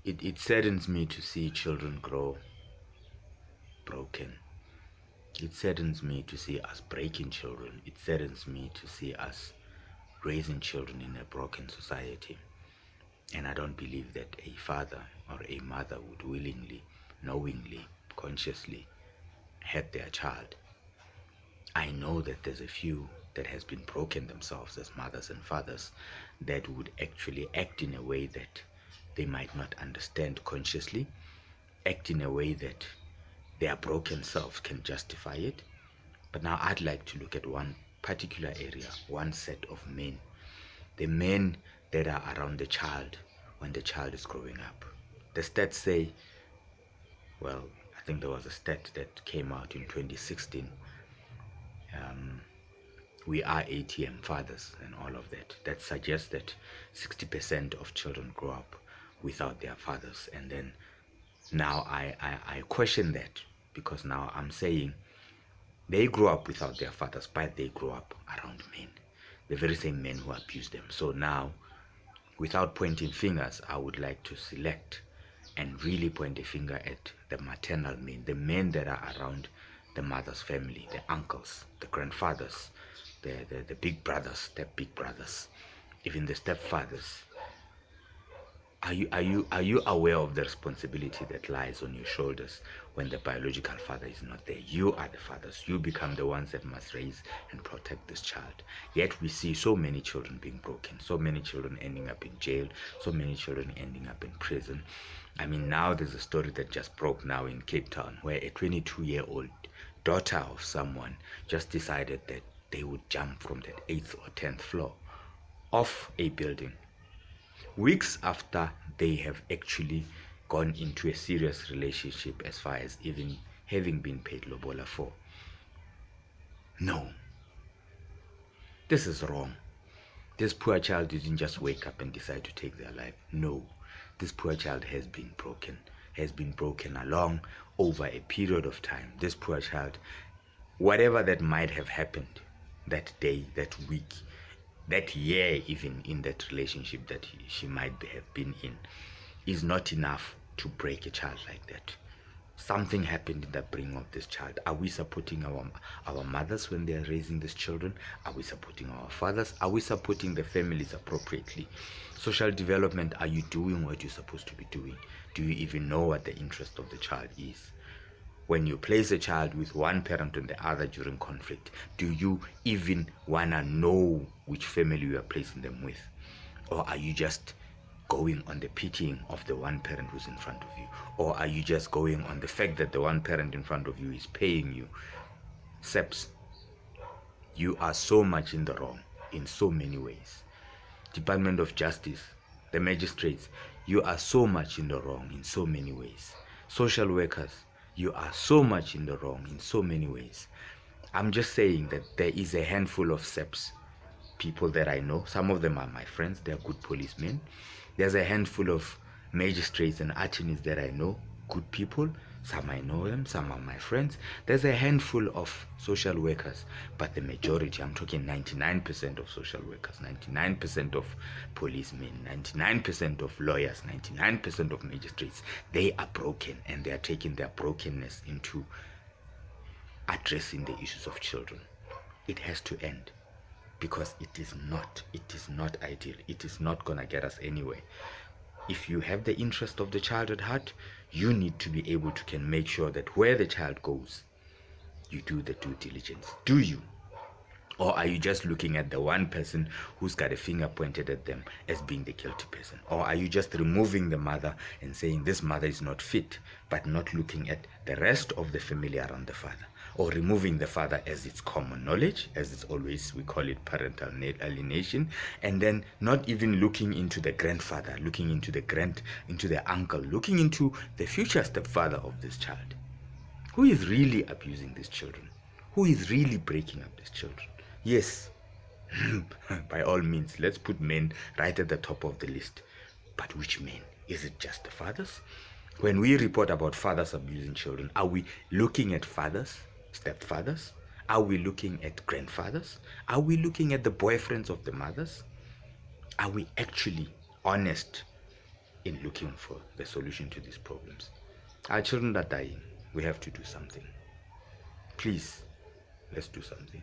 It saddens me to see children grow broken. It saddens me to see us breaking children. It saddens me to see us raising children in a broken society. And I don't believe that a father or a mother would willingly, knowingly, consciously hurt their child. I know that there's a few that has been broken themselves as mothers and fathers that would actually act in a way that they might not understand consciously, act in a way that their broken selves can justify it. But now I'd like to look at one particular area, one set of men, the men that are around the child when the child is growing up. The stats say, well, I think there was a stat that came out in 2016. We are ATM fathers and all of that. That suggests that 60% of children grow up without their fathers. And then now I question that, because now I'm saying they grew up without their fathers, but they grew up around men, the very same men who abuse them. So now, without pointing fingers, I would like to select and really point a finger at the maternal men, the men that are around the mother's family, the uncles, the grandfathers, the big brothers, step big brothers, even the stepfathers. Are you aware of the responsibility that lies on your shoulders when the biological father is not there? You are the fathers. You become the ones that must raise and protect this child. Yet we see so many children being broken, so many children ending up in jail, so many children ending up in prison. I mean, now there's a story that just broke now in Cape Town where a 22-year-old daughter of someone just decided that they would jump from the 8th or 10th floor of a building, weeks after they have actually gone into a serious relationship, as far as even having been paid lobola for. No, this is wrong. This poor child didn't just wake up and decide to take their life. No, this poor child has been broken along over a period of time. This poor child, whatever that might have happened that day, that week, that year, even in that relationship that she might have been in, is not enough to break a child like that. Something happened in the bringing of this child. Are we supporting our mothers when they are raising these children? Are we supporting our fathers? Are we supporting the families appropriately? Social development, are you doing what you're supposed to be doing? Do you even know what the interest of the child is? When you place a child with one parent and the other during conflict, do you even want to know which family you are placing them with? Or are you just going on the pitying of the one parent who's in front of you? Or are you just going on the fact that the one parent in front of you is paying you? Seps, you are so much in the wrong in so many ways. Department of Justice, the magistrates, you are so much in the wrong in so many ways. Social workers, you are so much in the wrong in so many ways. I'm just saying that there is a handful of SEPs, people that I know. Some of them are my friends. They're good policemen. There's a handful of magistrates and attorneys that I know, good people. Some I know them, some are my friends. There's a handful of social workers, but the majority, I'm talking 99% of social workers, 99% of policemen, 99% of lawyers, 99% of magistrates, they are broken, and they are taking their brokenness into addressing the issues of children. It has to end, because it is not ideal. It is not gonna get us anywhere. If you have the interest of the child at heart, you need to be able to can make sure that where the child goes, you do the due diligence. Do you? Or are you just looking at the one person who's got a finger pointed at them as being the guilty person? Or are you just removing the mother and saying this mother is not fit, but not looking at the rest of the family around the father? Or removing the father as its common knowledge, as it's always, we call it parental alienation, and then not even looking into the grandfather, looking into the uncle, looking into the future stepfather of this child. Who is really abusing these children? Who is really breaking up these children? Yes, by all means, let's put men right at the top of the list. But which men? Is it just the fathers? When we report about fathers abusing children, are we looking at fathers, stepfathers? Are we looking at grandfathers? Are we looking at the boyfriends of the mothers? Are we actually honest in looking for the solution to these problems. Our children are dying. We have to do something. Please, let's do something.